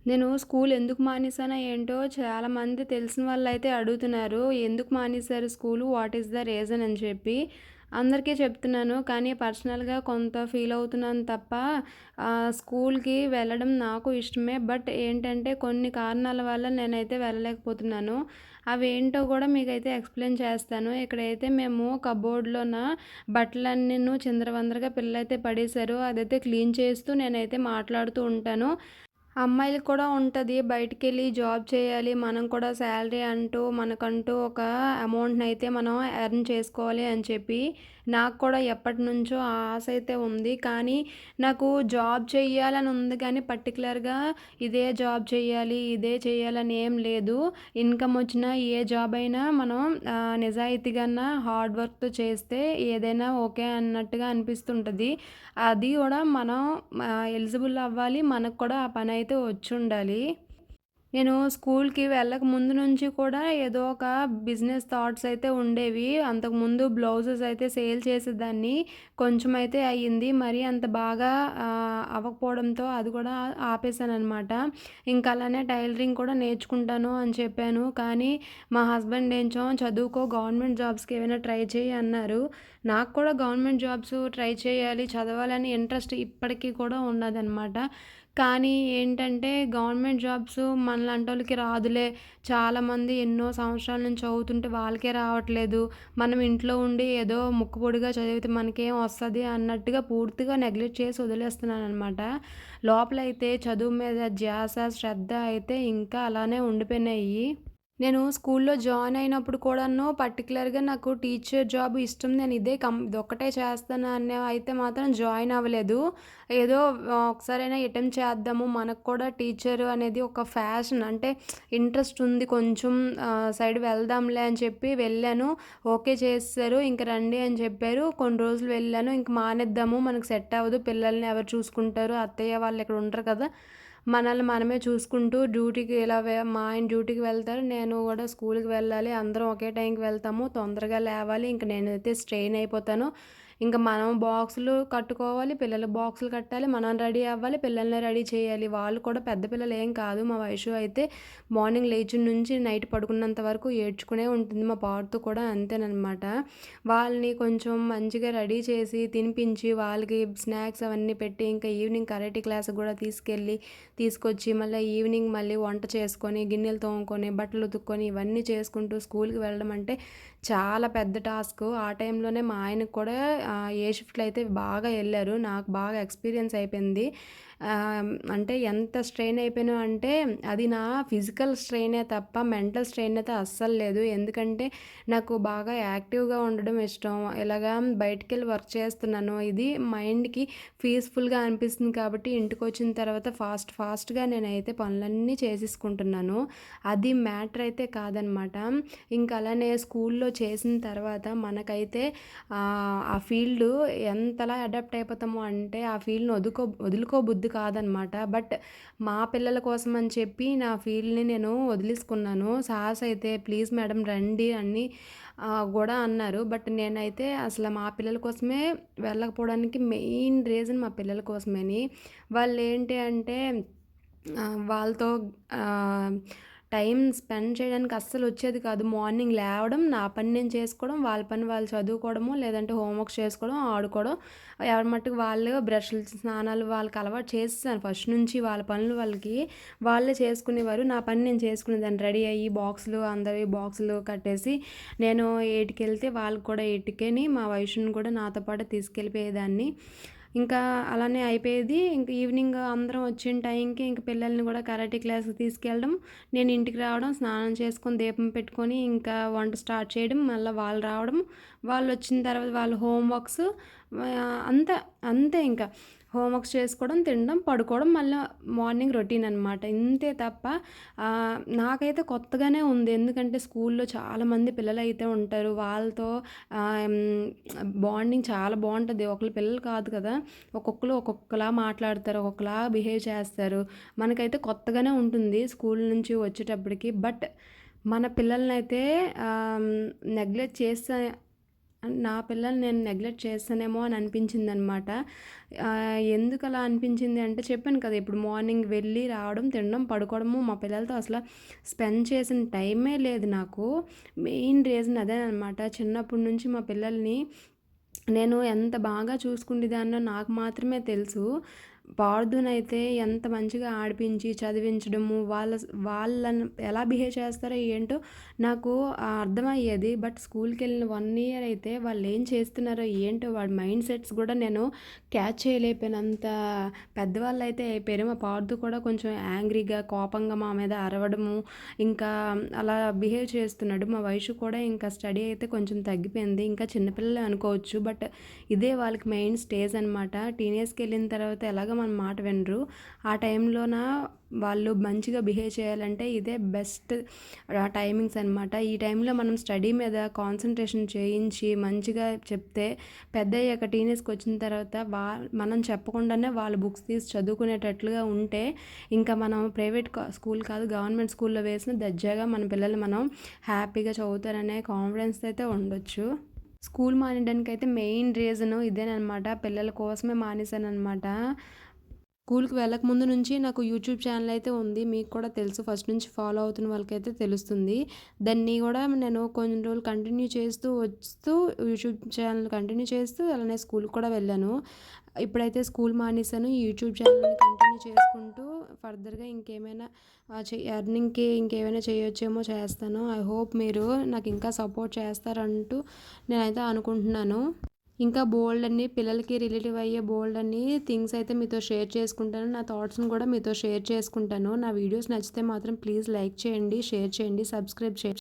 నేను స్కూల్ ఎందుకు మానేసానో ఏంటో చాలామంది తెలిసిన వాళ్ళైతే అడుగుతున్నారు. ఎందుకు మానేశారు school? What is the reason అని చెప్పి. అందరికీ చెప్తున్నాను. కానీ పర్సనల్‌గా కొంత ఫీల్ అవుతున్నాను తప్ప స్కూల్‌కి వెళ్ళడం నాకు ఇష్టమే. బట్ ఏంటంటే కొన్ని కారణాల వల్ల నేనైతే వెళ్ళలేకపోతున్నాను. అవేంటో కూడా మీకైతే ఎక్స్‌ప్లెయిన్ చేస్తాను. ఇక్కడైతే మేము కబోర్డ్‌లోన బట్టలన్నీను చిందరవందరగా పిల్లలైతే పడేశారు. అదైతే క్లీన్ చేస్తూ నేనైతే మాట్లాడుతూ ఉంటాను. అమ్మాయిలకి కూడా ఉంటది. బయటికెళ్ళి జాబ్ చేయాలి. మనం కూడా శాలరీ అంటూ మనకంటూ ఒక అమౌంట్‌నయితే మనం ఎర్న్ చేసుకోవాలి అని చెప్పి, నాకు కూడా ఎప్పటినుంచో ఆ ఆశ అయితే ఉంది. కానీ నాకు జాబ్ చెయ్యాలని ఉంది కానీ పర్టిక్యులర్‌గా ఇదే జాబ్ చెయ్యాలి, ఇదే చేయాలని ఏం లేదు. ఇన్‌కమ్ వచ్చినా ఏ జాబ్ అయినా మనం నిజాయితీగాన హార్డ్ వర్క్‌తో చేస్తే ఏదైనా ఓకే అన్నట్టుగా అనిపిస్తుంటది. అది గూడా మనం ఎలిజిబుల్ అవ్వాలి. మనకు కూడా ఆ పనైతే వచ్చుండాలి. నేను స్కూల్‌కి వెళ్ళక ముందు నుంచి కూడా ఏదో ఒక బిజినెస్ థాట్స్ అయితే ఉండేవి. అంతకుముందు బ్లౌజెస్ అయితే సేల్ చేసేదాన్ని. కొంచెమైతే అయ్యింది. మరీ అంత బాగా అవ్వకపోవడంతో అది కూడా ఆపేసాననమాట. ఇంకా అలానే టైలరింగ్ కూడా నేర్చుకుంటాను అని చెప్పాను. కానీ మా హస్బెండ్ ఏంచో చదువుకో గవర్నమెంట్ జాబ్స్‌కి ఏమైనా ట్రై చెయ్యి అన్నారు. నాకు కూడా గవర్నమెంట్ జాబ్స్ ట్రై చేయాలి, చదవాలని ఇంట్రెస్ట్ ఇప్పటికి కూడా ఉన్నదనమాట. కానీ ఏంటంటే గవర్నమెంట్ జాబ్స్ మనలాంటోళ్ళకి రాదులే. చాలామంది ఎన్నో సంవత్సరాల నుంచి చదువుతుంటే వాళ్ళకే రావట్లేదు. మనం ఇంట్లో ఉండి ఏదో ముక్కుపొడిగా చదివితే మనకేం వస్తది అన్నట్టుగా పూర్తిగా నెగ్లెక్ట్ చేసి వదిలేస్తున్నాననమాట. లోపలైతే చదువు మీద ధ్యాస, శ్రద్ధ అయితే ఇంకా అలానే ఉండిపోయినాయి. నేను స్కూల్లో జాయిన్ అయినప్పుడు కూడాను పర్టిక్యులర్‌గా నాకు టీచర్ జాబ్ ఇష్టం. నేను ఇదొక్కటే చేస్తాను అని అయితే మాత్రం జాయిన్ అవ్వలేదు. ఏదో ఒకసారైనా అటెంప్ట్ చేద్దాము. మనకు కూడా టీచర్ అనేది ఒక ఫ్యాషన్ అంటే ఇంట్రెస్ట్ ఉంది కొంచెం సైడ్ వెళ్దాంలే అని చెప్పి వెళ్ళాను. ఓకే చేసేసారు. ఇంక రండి అని చెప్పారు. కొన్ని రోజులు వెళ్ళాను. ఇంక మానేద్దాము. మనకు సెట్ అవ్వదు. పిల్లల్ని ఎవరు చూసుకుంటారు? అత్తయ్య వాళ్ళు ఇక్కడ ఉండరు కదా! మనల్ని మనమే చూసుకుంటూ డ్యూటీకి ఇలా మా ఆయన డ్యూటీకి వెళ్తారు. నేను గూడా స్కూలుకి వెళ్ళాలి. అందరం ఒకే టైంకి వెళ్తాము. తొందరగా లేవాలి. ఇంక నేనైతే స్ట్రెయిన్ అయిపోతాను. ఇంక మనం బాక్సులు కట్టుకోవాలి. పిల్లలకి బాక్సులు కట్టాలి. మనం రెడీ అవ్వాలి. పిల్లల్ని రెడీ చేయాలి. వాళ్ళు కూడా పెద్ద పిల్లలేం కాదు. మా వైషు అయితే మార్నింగ్ లేచిన నుంచి నైట్ పడుకున్నంత వరకు ఏడ్చుకునే ఉంటుంది. మా పార్దు కూడా అంతేననమాట. వాళ్ళని కొంచెం మంచిగా రెడీ చేసి, తినిపించి, వాళ్ళకి స్నాక్స్ అవన్నీ పెట్టి, ఇంకా ఈవినింగ్ కరాటే క్లాస్‌కి గూడా తీసుకొచ్చి మళ్ళీ ఈవినింగ్ మళ్ళీ వంట చేసుకొని, గిన్నెలు తోముకొని, బట్టలు ఉతుక్కొని ఇవన్నీ చేసుకుంటూ స్కూల్‌కి వెళ్ళడం అంటే చాలా పెద్ద టాస్కు. ఆ టైంలోనే మా ఆయనకు కూడా ఏ షిఫ్ట్‌లో అయితే బాగా ఎళ్లారు. నాకు బాగా ఎక్స్‌పీరియన్స్ అయిపోయింది. అంటే ఎంత స్ట్రెయిన్ అయిపోయాను అంటే అది నా ఫిజికల్ స్ట్రెయినే తప్ప మెంటల్ స్ట్రెయిన్ అయితే అస్సలు లేదు. ఎందుకంటే నాకు బాగా యాక్టివ్‌గా ఉండడం ఇష్టం. ఇలాగా బయటికెళ్ళి వర్క్ చేస్తున్నాను. ఇది మైండ్‌కి పీస్‌ఫుల్‌గా అనిపిస్తుంది కాబట్టి ఇంటికొచ్చిన తర్వాత ఫాస్ట్‌గా నేనైతే పనులన్నీ చేసేసుకుంటున్నాను. అది మ్యాటర్ అయితే కాదనమాట. ఇంకా అలానే స్కూల్లో చేసిన తర్వాత మనకైతే ఆ ఫీల్డు ఎంతలా అడాప్ట్ అయిపోతాము అంటే ఆ ఫీల్డ్‌ని వదులుకోబుద్ధి కాదనమాట. బట్ మా పిల్లల కోసం అని చెప్పి నా ఫీల్డ్‌ని నేను వదిలేసుకున్నాను. సార్స్ అయితే ప్లీజ్ మేడం రండి అని గూడా అన్నారు. బట్ నేనైతే అసలు మా పిల్లల కోసమే వెళ్ళకపోవడానికి మెయిన్ రీజన్ మా పిల్లల కోసమని. వాళ్ళేంటి అంటే వాళ్ళతో ఆహ్, టైం స్పెండ్ చేయడానికి అస్సలొచ్చేది కాదు. మార్నింగ్ లేవడం, నా పని నేను చేసుకోవడం, వాళ్ళ పని వాళ్ళు చదువుకోవడము, లేదంటే హోంవర్క్స్ చేసుకోవడం, ఆడుకోవడం. ఎవరి మట్టుకు వాళ్ళు బ్రష్‌లు, స్నానాలు వాళ్ళకి అలవాటు చేసేసాను ఫస్ట్ నుంచి. వాళ్ళ పనులు వాళ్ళే చేసుకునేవారు. నా పని నేను చేసుకునేదాన్ని. రెడీ అయ్యి అందరివి బాక్సులు కట్టేసి, నేను 8కెళ్తే వాళ్ళు కూడా 8కేని మా వైషుని కూడా నాతో పాటు తీసుకెళ్ళిపోయేదాన్ని. ఇంకా అలానే అయిపోయేది. ఇంక ఈవినింగ్ అందరం వచ్చిన టైంకి ఇంక పిల్లల్ని గూడా కరాటే క్లాస్‌కి తీసుకెళ్ళడం, నేను ఇంటికి రావడం, స్నానం చేసుకొని, దీపం పెట్టుకొని, ఇంకా వంట స్టార్ట్ చేయడం, మళ్ళా వాళ్ళు రావడం, వాళ్ళొచ్చిన తర్వాత వాళ్ళ హోమ్ వర్క్స్ అంతే, అంతే ఇంకా. హోంవర్క్స్ చేసుకోవడం, తినడం, పడుకోవడం, మళ్ళా మార్నింగ్ రొటీన్ అనమాట. ఇంతే తప్ప నాకైతే కొత్తగానే ఉంది. ఎందుకంటే స్కూల్లో చాలామంది పిల్లలైతే ఉంటారు. వాళ్ళతో బాండింగ్ చాలా బావుంటది. ఒకళ్ళ పిల్లలు కాదు కదా! ఒక్కొక్కళ్ళు ఒక్కొక్కలా మాట్లాడతారు. ఒక్కొక్కలా బిహేవ్ చేస్తారు. మనకైతే కొత్తగానే ఉంటుంది స్కూల్ నుంచి వచ్చేటప్పటికి. బట్ మన పిల్లలనైతే నెగ్లెక్ట్ చేస్తే నా పిల్లల్ని నేను నెగ్లెక్ట్ చేస్తానేమో అని అనిపించిందనమాట. ఎందుకలా అనిపించింది అంటే చెప్పాను కదా! ఇప్పుడు మార్నింగ్ వెళ్ళి రావడం, తినడం, పడుకోవడము, మా పిల్లలతో అసల స్పెండ్ చేసిన టైమే లేదు నాకు. మెయిన్ రీజన్ అదేననమాట. చిన్నప్పటి నుంచి మా పిల్లల్ని నేను ఎంత బాగా చూసుకునేదాన్నో నాకు మాత్రమే తెలుసు. పార్థునైతే ఎంత మంచిగా ఆడిపించి, చదివించడము, వాళ్ళని ఎలా బిహేవ్ చేస్తారో ఏంటో నాకు అర్థమయ్యేది. బట్ స్కూల్‌కెళ్ళిన 1 ఇయర్ అయితే వాళ్ళేం చేస్తున్నారో ఏంటో వాడి మైండ్ సెట్స్ గూడా నేను క్యాచ్ చేయలేకపోయినంత పెద్దవాళ్ళైతే అయిపోయారు. మా పార్థు కూడా కొంచెం యాంగ్రీగా, కోపంగా మా మీద అరవడము, ఇంకా అలా బిహేవ్ చేస్తున్నాడు. మా వైషు కూడా ఇంకా స్టడీ అయితే కొంచెం తగ్గిపోయింది. ఇంకా చిన్నపిల్లలే అనుకోవచ్చు. బట్ ఇదే వాళ్ళకి మెయిన్ స్టేజ్ అనమాట. టీనేజ్‌కెళ్ళిన తర్వాత ఎలాగో మన మాట వినరు. ఆ టైంలోన వాళ్ళు మంచిగా బిహేవ్ చేయాలంటే ఇదే బెస్ట్ టైమింగ్స్ అనమాట. ఈ టైంలో మనం స్టడీ మీద కాన్సంట్రేషన్ చేయించి మంచిగా చెప్తే పెద్దయ్యాక టీనేజ్‌కి వచ్చిన తర్వాత మనం చెప్పకుండానే వాళ్ళు బుక్స్ తీసి చదువుకునేటట్లుగా ఉంటే ఇంకా మనం ప్రైవేట్ స్కూల్ కాదు గవర్నమెంట్ స్కూల్‌లో వేసిన దర్జాగా మన పిల్లలు మనం హ్యాపీగా చదువుతారనే కాన్ఫిడెన్స్ అయితే ఉండొచ్చు. స్కూల్ మానేయడానికైతే మెయిన్ రీజను ఇదేననమాట. పిల్లల కోసమే మానేశాననమాట. స్కూల్‌కి వెళ్ళకముందు నుంచి నాకు యూట్యూబ్ ఛానల్ అయితే ఉంది. మీకు కూడా తెలుసు. ఫస్ట్ నుంచి ఫాలో అవుతున్న వాళ్ళకైతే తెలుస్తుంది. దాన్ని గూడా నేను కొన్ని రోజులు కంటిన్యూ చేస్తూ వస్తూ యూట్యూబ్ ఛానల్ కంటిన్యూ చేస్తూ అలానే స్కూల్‌కి కూడా వెళ్ళాను. ఇప్పుడైతే స్కూల్ మానేశాను. యూట్యూబ్ ఛానల్‌ని కంటిన్యూ చేసుకుంటూ ఫర్దర్‌గా ఇంకేమైనా ఎర్నింగ్‌కి ఇంకేమైనా చేయొచ్చేమో చేస్తాను. ఐ హోప్ మీరు నాకు ఇంకా సపోర్ట్ చేస్తారంటూ నేనైతే అనుకుంటున్నాను. ఇంకా బోలెడన్ని పిల్లలకి రిలేటివ్ అయ్యే బోలెడన్ని థింగ్స్ అయితే మీతో షేర్ చేసుకుంటాను. నా థాట్స్‌ని కూడా మీతో షేర్ చేసుకుంటాను. నా వీడియోస్ నచ్చితే మాత్రం ప్లీజ్ లైక్ చేయండి, షేర్ చేయండి, సబ్స్క్రైబ్ చేయండి.